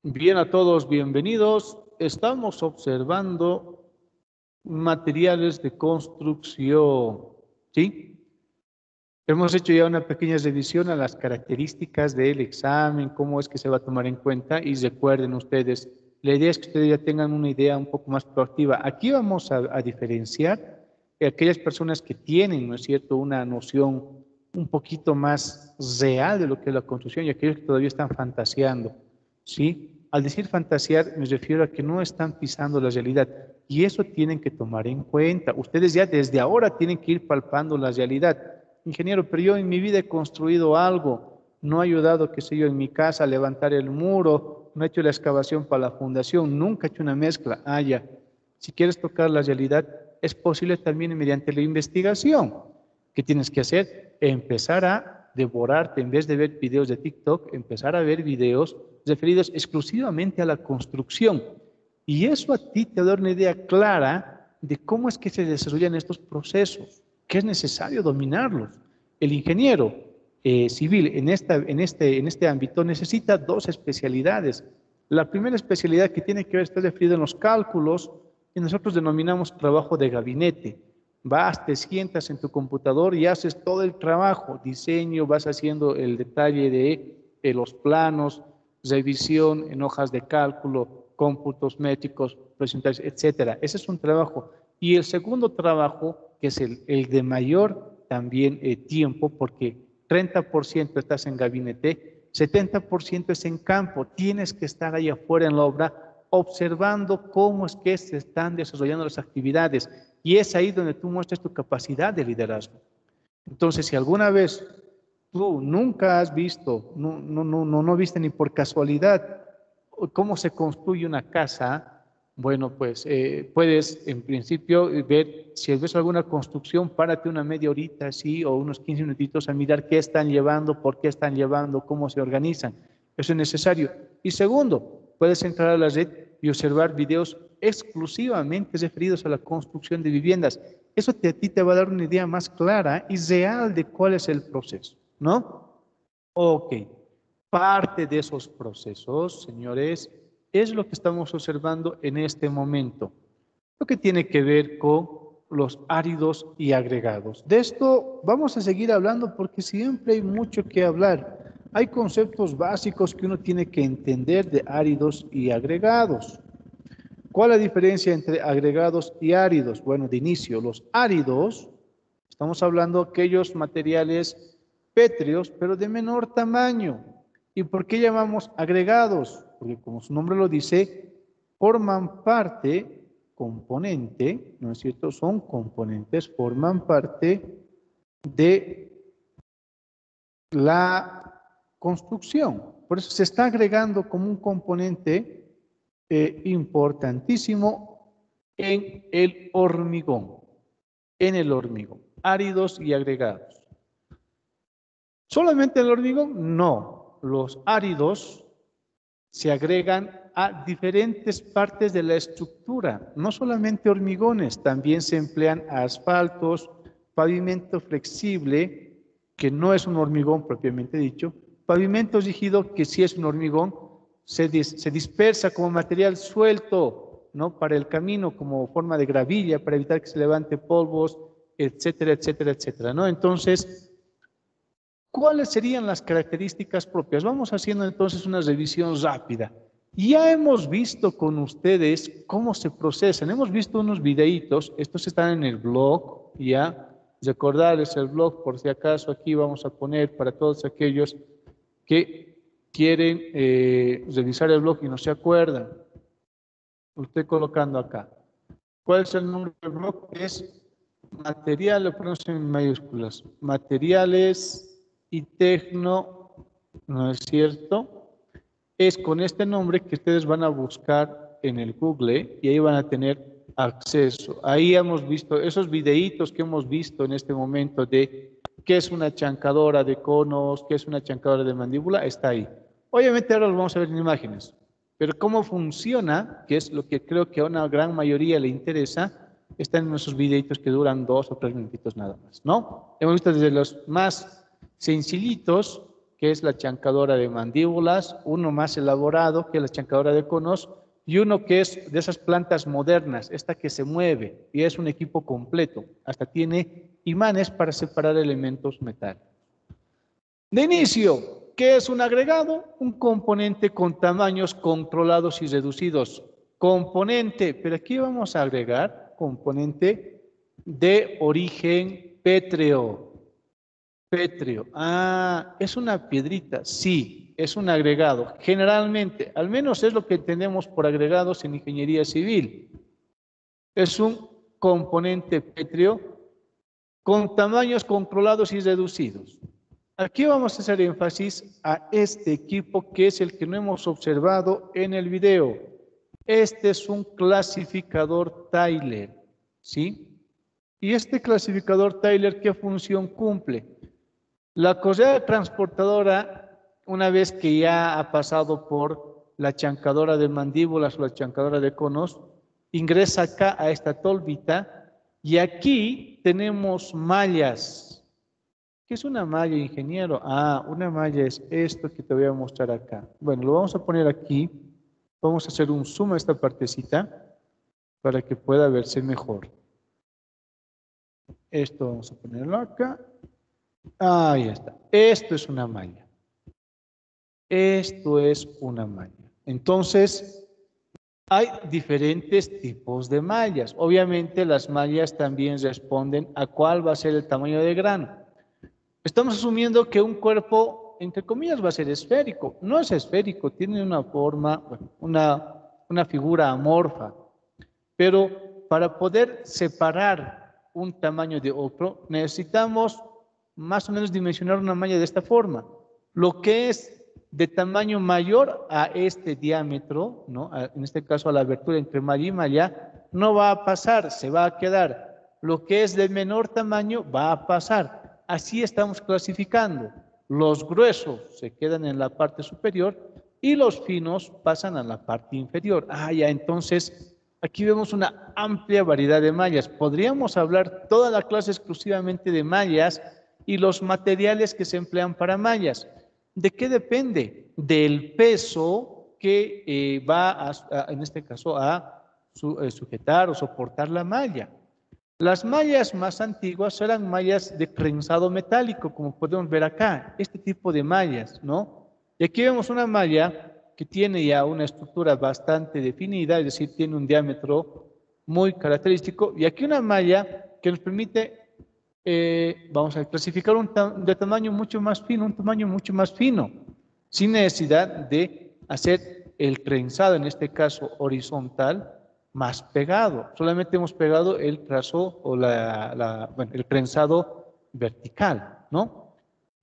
Bien a todos, bienvenidos. Estamos observando materiales de construcción, ¿sí? Hemos hecho ya una pequeña revisión a las características del examen, cómo es que se va a tomar en cuenta y recuerden ustedes, la idea es que ustedes ya tengan una idea un poco más proactiva. Aquí vamos a diferenciar aquellas personas que tienen, ¿no es cierto?, una noción un poquito más real de lo que es la construcción y aquellos que todavía están fantaseando, ¿sí? Al decir fantasear me refiero a que no están pisando la realidad y eso tienen que tomar en cuenta. Ustedes ya desde ahora tienen que ir palpando la realidad. Ingeniero, pero yo en mi vida he construido algo, no he ayudado, qué sé yo, en mi casa a levantar el muro, no he hecho la excavación para la fundación, nunca he hecho una mezcla. Ah, ya. Si quieres tocar la realidad, es posible también mediante la investigación. ¿Qué tienes que hacer? Empezar a devorarte, en vez de ver videos de TikTok, empezar a ver videos referidos exclusivamente a la construcción. Y eso a ti te da una idea clara de cómo es que se desarrollan estos procesos, que es necesario dominarlos. El ingeniero civil en este ámbito necesita dos especialidades. La primera especialidad que tiene que ver está referida en los cálculos y nosotros denominamos trabajo de gabinete. Vas, te sientas en tu computador y haces todo el trabajo, diseño, vas haciendo el detalle de los planos, revisión en hojas de cálculo, cómputos métricos, porcentajes, etcétera. Ese es un trabajo. Y el segundo trabajo, que es el de mayor también tiempo, porque 30% estás en gabinete, 70% es en campo. Tienes que estar ahí afuera en la obra observando cómo es que se están desarrollando las actividades. Y es ahí donde tú muestras tu capacidad de liderazgo. Entonces, si alguna vez tú nunca has visto, no viste ni por casualidad cómo se construye una casa, bueno, pues puedes en principio ver, si ves alguna construcción, párate una media horita así o unos 15 minutitos a mirar qué están llevando, por qué están llevando, cómo se organizan. Eso es necesario. Y segundo, puedes entrar a la red y observar videos exclusivamente referidos a la construcción de viviendas. Eso a ti te va a dar una idea más clara y real de cuál es el proceso, ¿no? Ok. Parte de esos procesos, señores, es lo que estamos observando en este momento, lo que tiene que ver con los áridos y agregados. De esto vamos a seguir hablando porque siempre hay mucho que hablar. Hay conceptos básicos que uno tiene que entender de áridos y agregados. ¿Cuál es la diferencia entre agregados y áridos? Bueno, de inicio, los áridos, estamos hablando de aquellos materiales pétreos, pero de menor tamaño. ¿Y por qué llamamos agregados? Porque como su nombre lo dice, forman parte, componente, ¿no es cierto? Son componentes, forman parte de la construcción. Por eso se está agregando como un componente importantísimo en el hormigón, áridos y agregados. ¿Solamente el hormigón? No, los áridos se agregan a diferentes partes de la estructura, no solamente hormigones, también se emplean asfaltos, pavimento flexible, que no es un hormigón propiamente dicho, pavimento rígido, que sí es un hormigón, se dispersa como material suelto, ¿no? Para el camino, como forma de gravilla, para evitar que se levante polvos, etcétera, etcétera, etcétera, ¿no? Entonces, ¿cuáles serían las características propias? Vamos haciendo entonces una revisión rápida. Ya hemos visto con ustedes cómo se procesan, hemos visto unos videitos, estos están en el blog, ya, recordarles el blog por si acaso aquí vamos a poner para todos aquellos que quieren revisar el blog y no se acuerdan. Lo estoy colocando acá. ¿Cuál es el nombre del blog? Es material, lo ponemos en mayúsculas, materiales y tecno, ¿no es cierto? Es con este nombre que ustedes van a buscar en el Google y ahí van a tener acceso. Ahí hemos visto esos videitos que hemos visto en este momento de qué es una chancadora de conos, qué es una chancadora de mandíbula, está ahí. Obviamente ahora lo vamos a ver en imágenes, pero cómo funciona, que es lo que creo que a una gran mayoría le interesa, está en esos videitos que duran 2 o 3 minutitos nada más, ¿no? Hemos visto desde los más sencillitos, que es la chancadora de mandíbulas, uno más elaborado, que es la chancadora de conos, y uno que es de esas plantas modernas, esta que se mueve, y es un equipo completo, hasta tiene imanes para separar elementos metálicos. De inicio, ¿qué es un agregado? Un componente con tamaños controlados y reducidos. Componente, pero aquí vamos a agregar componente de origen pétreo. Pétreo. Ah, ¿es una piedrita? Sí, es un agregado. Generalmente, al menos es lo que entendemos por agregados en ingeniería civil. Es un componente pétreo con tamaños controlados y reducidos. Aquí vamos a hacer énfasis a este equipo que es el que no hemos observado en el video. Este es un clasificador Tyler, ¿sí? Y este clasificador Tyler, ¿qué función cumple? La correa transportadora, una vez que ya ha pasado por la chancadora de mandíbulas o la chancadora de conos, ingresa acá a esta tolvita y aquí tenemos mallas. ¿Qué es una malla, ingeniero? Ah, una malla es esto que te voy a mostrar acá. Bueno, lo vamos a poner aquí. Vamos a hacer un zoom a esta partecita para que pueda verse mejor. Esto vamos a ponerlo acá. Ahí está. Esto es una malla. Esto es una malla. Entonces, hay diferentes tipos de mallas. Obviamente, las mallas también responden a cuál va a ser el tamaño de grano. Estamos asumiendo que un cuerpo, entre comillas, va a ser esférico. No es esférico, tiene una forma, bueno, una figura amorfa. Pero para poder separar un tamaño de otro, necesitamos más o menos dimensionar una malla de esta forma. Lo que es de tamaño mayor a este diámetro, ¿no? En este caso a la abertura entre malla y malla, no va a pasar, se va a quedar. Lo que es de menor tamaño va a pasar. Así estamos clasificando. Los gruesos se quedan en la parte superior y los finos pasan a la parte inferior. Ah, ya, entonces aquí vemos una amplia variedad de mallas. Podríamos hablar toda la clase exclusivamente de mallas y los materiales que se emplean para mallas. ¿De qué depende? Del peso que va, en este caso, a sujetar o soportar la malla. Las mallas más antiguas eran mallas de prensado metálico, como podemos ver acá, este tipo de mallas, ¿no? Y aquí vemos una malla que tiene ya una estructura bastante definida, es decir, tiene un diámetro muy característico, y aquí una malla que nos permite, vamos a clasificar de tamaño mucho más fino, un tamaño mucho más fino, sin necesidad de hacer el prensado, en este caso horizontal, más pegado. Solamente hemos pegado el trazo o bueno, el prensado vertical, ¿no?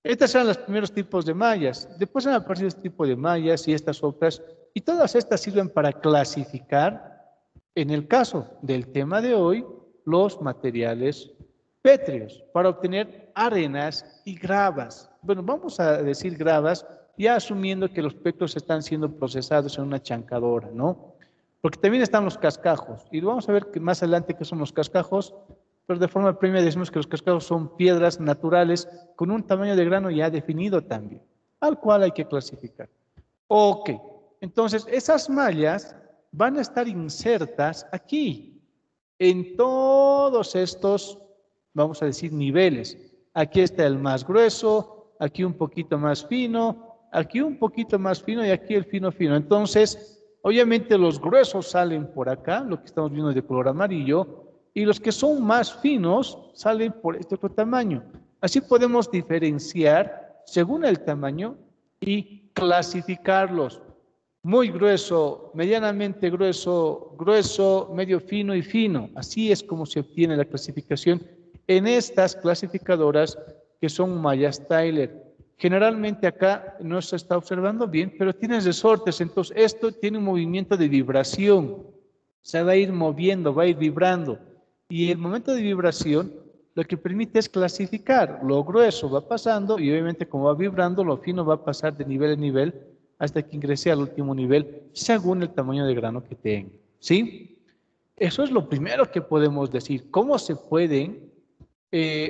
Estos eran los primeros tipos de mallas. Después han aparecido este tipo de mallas y estas otras, y todas estas sirven para clasificar, en el caso del tema de hoy, los materiales pétreos, para obtener arenas y gravas. Bueno, vamos a decir gravas, ya asumiendo que los pétreos están siendo procesados en una chancadora, ¿no? Porque también están los cascajos, y vamos a ver que más adelante qué son los cascajos, pero de forma previa decimos que los cascajos son piedras naturales con un tamaño de grano ya definido también, al cual hay que clasificar. Ok, entonces esas mallas van a estar insertas aquí, en todos estos, vamos a decir, niveles. Aquí está el más grueso, aquí un poquito más fino, aquí un poquito más fino y aquí el fino fino. Entonces, obviamente los gruesos salen por acá, lo que estamos viendo de color amarillo, y los que son más finos salen por este otro tamaño. Así podemos diferenciar según el tamaño y clasificarlos. Muy grueso, medianamente grueso, grueso, medio fino y fino. Así es como se obtiene la clasificación en estas clasificadoras que son mallas Tyler. Generalmente acá no se está observando bien, pero tiene resortes, entonces esto tiene un movimiento de vibración. Se va a ir moviendo, va a ir vibrando. Y el momento de vibración lo que permite es clasificar. Lo grueso va pasando y obviamente como va vibrando, lo fino va a pasar de nivel en nivel hasta que ingrese al último nivel según el tamaño de grano que tenga. ¿Sí? Eso es lo primero que podemos decir. ¿Cómo se pueden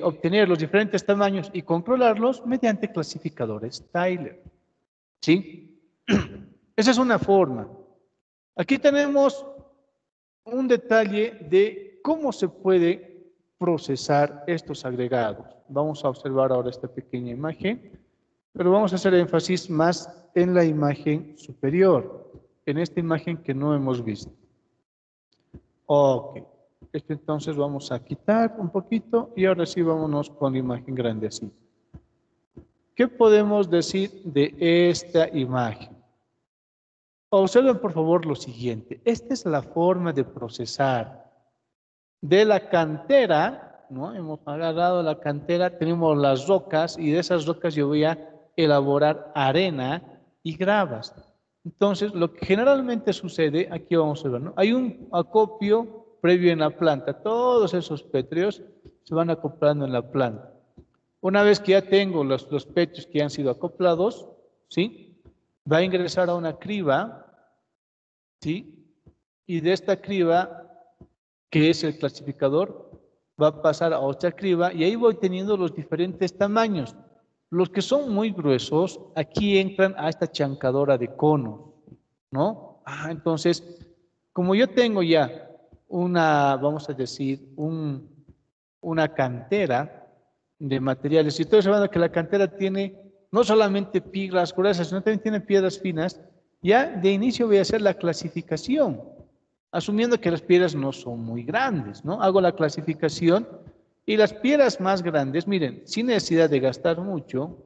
obtener los diferentes tamaños y controlarlos mediante clasificadores Tyler. ¿Sí? Esa es una forma. Aquí tenemos un detalle de cómo se puede procesar estos agregados. Vamos a observar ahora esta pequeña imagen, pero vamos a hacer énfasis más en la imagen superior, en esta imagen que no hemos visto. Ok, entonces vamos a quitar un poquito y ahora sí vámonos con la imagen grande así. ¿Qué podemos decir de esta imagen? Observen por favor lo siguiente. Esta es la forma de procesar. De la cantera, ¿no? Hemos agarrado la cantera, tenemos las rocas y de esas rocas yo voy a elaborar arena y gravas. Entonces, lo que generalmente sucede, aquí vamos a ver, ¿no? Hay un acopio previo en la planta. Todos esos pétreos se van acoplando en la planta. Una vez que ya tengo los pétreos que han sido acoplados, ¿sí? Va a ingresar a una criba, ¿sí? Y de esta criba, que es el clasificador, va a pasar a otra criba y ahí voy teniendo los diferentes tamaños. Los que son muy gruesos, aquí entran a esta chancadora de conos, ¿no? Entonces, como yo tengo ya una, vamos a decir, una cantera de materiales, y estoy observando que la cantera tiene no solamente piedras gruesas, sino también tiene piedras finas, ya de inicio voy a hacer la clasificación, asumiendo que las piedras no son muy grandes, ¿no? Hago la clasificación y las piedras más grandes, miren, sin necesidad de gastar mucho,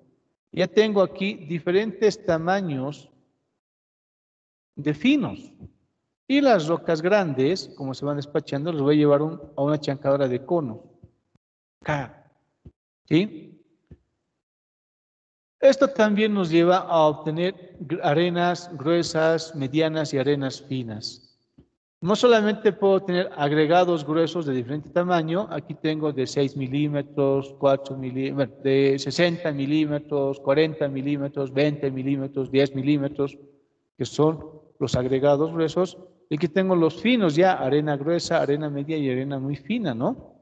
ya tengo aquí diferentes tamaños de finos. Y las rocas grandes, como se van despachando, las voy a llevar a una chancadora de conos. Acá, ¿sí? Esto también nos lleva a obtener arenas gruesas, medianas y arenas finas. No solamente puedo tener agregados gruesos de diferente tamaño, aquí tengo de 6 milímetros, 4 milímetros, de 60 milímetros, 40 milímetros, 20 milímetros, 10 milímetros, que son los agregados gruesos, y aquí tengo los finos ya, arena gruesa, arena media y arena muy fina, ¿no?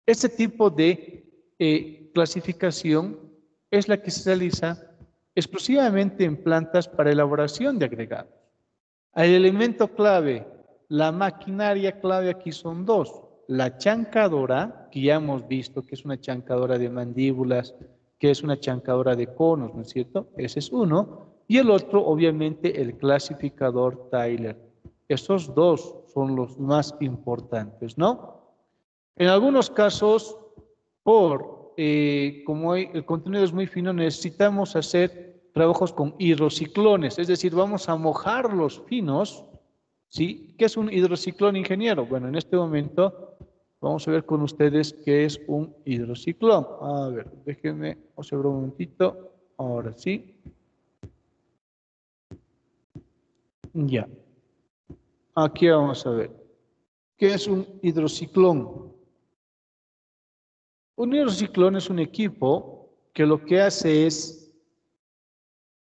Este tipo de clasificación es la que se realiza exclusivamente en plantas para elaboración de agregados. El elemento clave, la maquinaria clave aquí son dos. La chancadora, que ya hemos visto que es una chancadora de mandíbulas, que es una chancadora de conos, ¿no es cierto? Ese es uno. Y el otro, obviamente, el clasificador Tyler. Esos dos son los más importantes, ¿no? En algunos casos, como el contenido es muy fino, necesitamos hacer trabajos con hidrociclones, es decir, vamos a mojar los finos, ¿sí? ¿Qué es un hidrociclón, ingeniero? Bueno, en este momento vamos a ver con ustedes qué es un hidrociclón. A ver, déjenme observar un momentito. Ahora sí. Ya. Aquí vamos a ver. ¿Qué es un hidrociclón? Un hidrociclón es un equipo que lo que hace es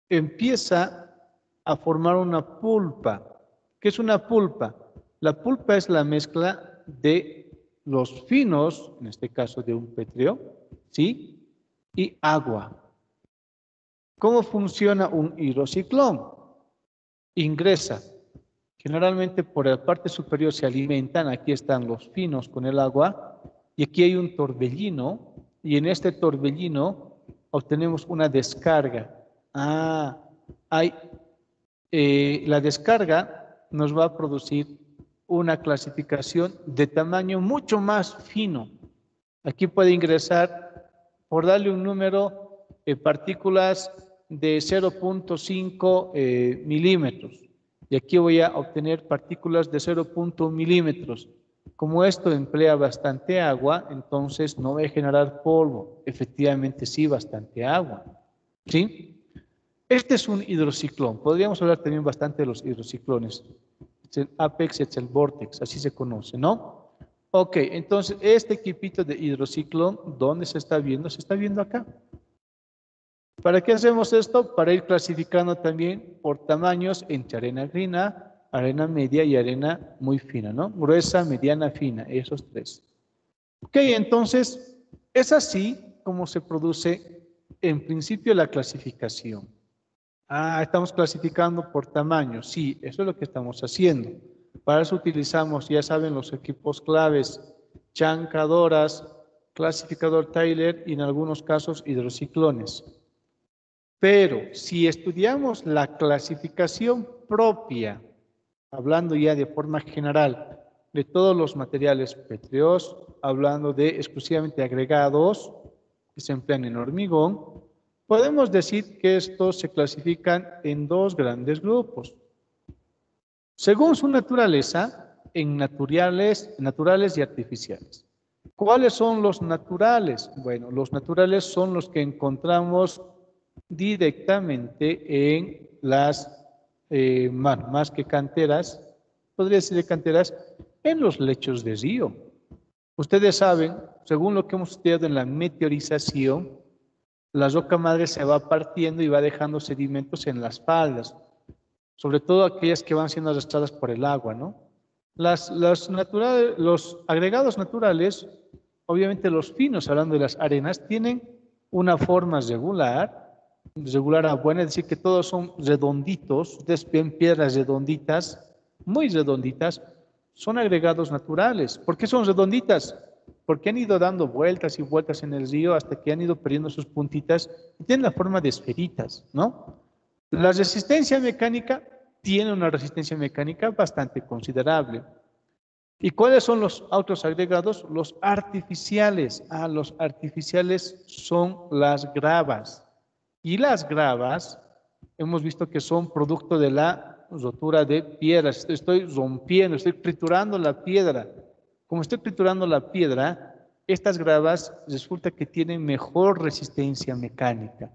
empieza a formar una pulpa. ¿Qué es una pulpa? La pulpa es la mezcla de los finos, en este caso de un pétreo, ¿sí? Y agua. ¿Cómo funciona un hidrociclón? Ingresa. Generalmente por la parte superior se alimentan, aquí están los finos con el agua, y aquí hay un torbellino, y en este torbellino obtenemos una descarga. La descarga nos va a producir una clasificación de tamaño mucho más fino. Aquí puede ingresar, por darle un número, partículas de 0.5 milímetros. Y aquí voy a obtener partículas de 0.1 milímetros. Como esto emplea bastante agua, entonces no va a generar polvo. Efectivamente sí, bastante agua. ¿Sí? Este es un hidrociclón. Podríamos hablar también bastante de los hidrociclones. Es el apex, es el vortex, así se conoce, ¿no? Ok, entonces este equipito de hidrociclón, ¿dónde se está viendo? Se está viendo acá. ¿Para qué hacemos esto? Para ir clasificando también por tamaños entre arena fina, arena media y arena muy fina, ¿no? Gruesa, mediana, fina, esos tres. Ok, entonces Es así como se produce en principio la clasificación. Estamos clasificando por tamaño. Sí, eso es lo que estamos haciendo. Para eso utilizamos, ya saben, los equipos claves, chancadoras, clasificador Taylor y en algunos casos hidrociclones. Pero si estudiamos la clasificación propia, hablando ya de forma general de todos los materiales pétreos, hablando de exclusivamente agregados que se emplean en hormigón, podemos decir que estos se clasifican en dos grandes grupos. Según su naturaleza, en naturales y artificiales. ¿Cuáles son los naturales? Bueno, los naturales son los que encontramos directamente en las, más que canteras, podría decir canteras, en los lechos de río. Ustedes saben, según lo que hemos estudiado en la meteorización, la roca madre se va partiendo y va dejando sedimentos en las faldas, sobre todo aquellas que van siendo arrastradas por el agua, ¿no? Los agregados naturales, obviamente los finos, hablando de las arenas, tienen una forma regular a buena, es decir, que todos son redonditos. Ustedes ven piedras redonditas, muy redonditas, son agregados naturales. ¿Por qué son redonditas? Porque han ido dando vueltas y vueltas en el río hasta que han ido perdiendo sus puntitas y tienen la forma de esferitas, ¿no? La resistencia mecánica tiene una resistencia mecánica bastante considerable. ¿Y cuáles son los otros agregados? Los artificiales. Los artificiales son las gravas. Y las gravas, hemos visto que son producto de la rotura de piedras. Estoy rompiendo, estoy triturando la piedra. Como estoy triturando la piedra, estas gravas resulta que tienen mejor resistencia mecánica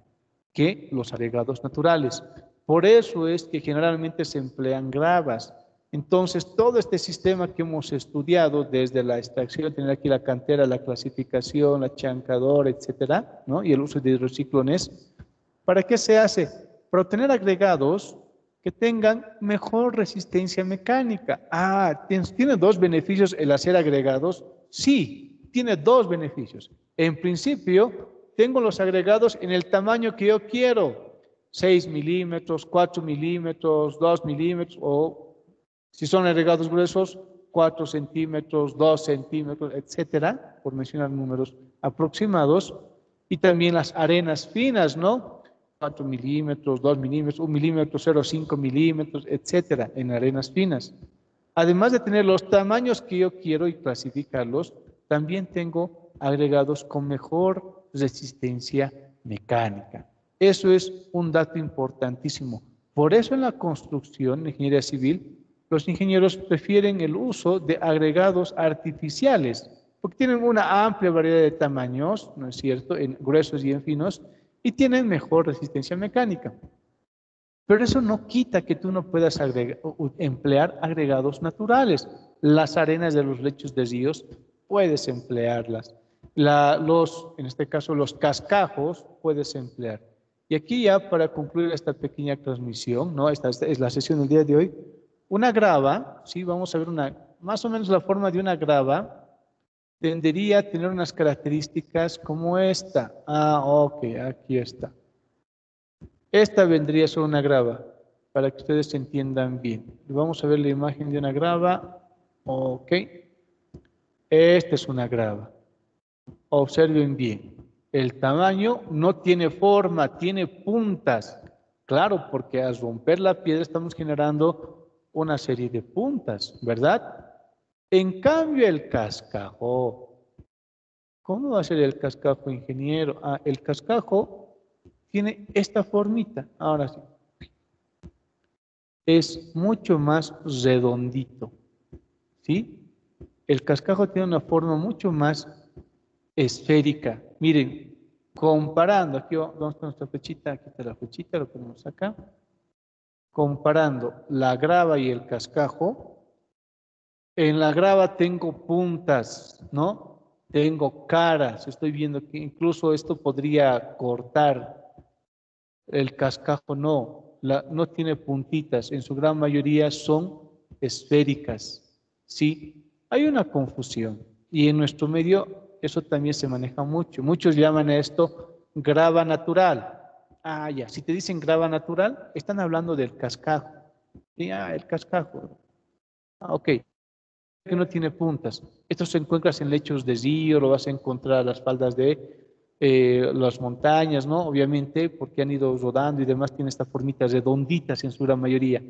que los agregados naturales. Por eso es que generalmente se emplean gravas. Entonces, todo este sistema que hemos estudiado, desde la extracción, tener aquí la cantera, la clasificación, la chancadora, etcétera, ¿no? Y el uso de hidrociclones, ¿para qué se hace? Para obtener agregados que tengan mejor resistencia mecánica. ¿Tiene dos beneficios el hacer agregados? Sí, tiene dos beneficios. En principio, tengo los agregados en el tamaño que yo quiero. 6 milímetros, 4 milímetros, 2 milímetros, o si son agregados gruesos, 4 centímetros, 2 centímetros, etcétera, por mencionar números aproximados. Y también las arenas finas, ¿no? 4 milímetros, 2 milímetros, 1 milímetro, 0,5 milímetros, etcétera, en arenas finas. Además de tener los tamaños que yo quiero y clasificarlos, también tengo agregados con mejor resistencia mecánica. Eso es un dato importantísimo. Por eso en la construcción, en ingeniería civil, los ingenieros prefieren el uso de agregados artificiales, porque tienen una amplia variedad de tamaños, ¿no es cierto?, en gruesos y en finos, y tienen mejor resistencia mecánica. Pero eso no quita que tú no puedas emplear agregados naturales. Las arenas de los lechos de ríos puedes emplearlas. En este caso, los cascajos puedes emplear. Y aquí ya para concluir esta pequeña transmisión, ¿no? Esta es la sesión del día de hoy. Una grava, ¿sí? Vamos a ver más o menos la forma de una grava. Tendería a tener unas características como esta. Ok, aquí está. Esta vendría a ser una grava, para que ustedes se entiendan bien. Vamos a ver la imagen de una grava. Ok. Esta es una grava. Observen bien. El tamaño no tiene forma, tiene puntas. Claro, porque al romper la piedra estamos generando una serie de puntas, ¿verdad? En cambio, el cascajo. ¿Cómo va a ser el cascajo, ingeniero? El cascajo tiene esta formita. Ahora sí. Es mucho más redondito. ¿Sí? El cascajo tiene una forma mucho más esférica. Miren, comparando, aquí vamos con nuestra flechita, aquí está la flechita, lo ponemos acá. Comparando la grava y el cascajo, en la grava tengo puntas, ¿no? Tengo caras, estoy viendo que incluso esto podría cortar. El cascajo no tiene puntitas, en su gran mayoría son esféricas, ¿sí? Hay una confusión y en nuestro medio Eso también se maneja mucho. Muchos llaman a esto grava natural. Ah, ya. Si te dicen grava natural, están hablando del cascajo. Sí, ah, el cascajo. Ah, ok. Que no tiene puntas. Esto se encuentra en lechos de río, lo vas a encontrar a las faldas de las montañas, ¿no? Obviamente, porque han ido rodando y demás, tiene estas formitas redonditas en su gran mayoría.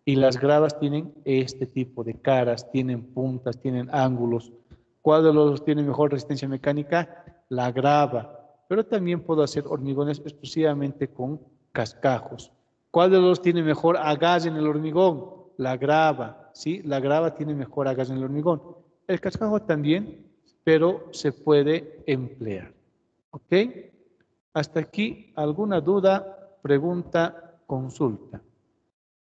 Y las gravas tienen este tipo de caras, tienen puntas, tienen ángulos. ¿Cuál de los tiene mejor resistencia mecánica? La grava. Pero también puedo hacer hormigones exclusivamente con cascajos. ¿Cuál de los tiene mejor agarre en el hormigón? La grava, ¿sí? La grava tiene mejor agarre en el hormigón. El cascajo también, pero se puede emplear. ¿Ok? Hasta aquí, ¿alguna duda, pregunta, consulta?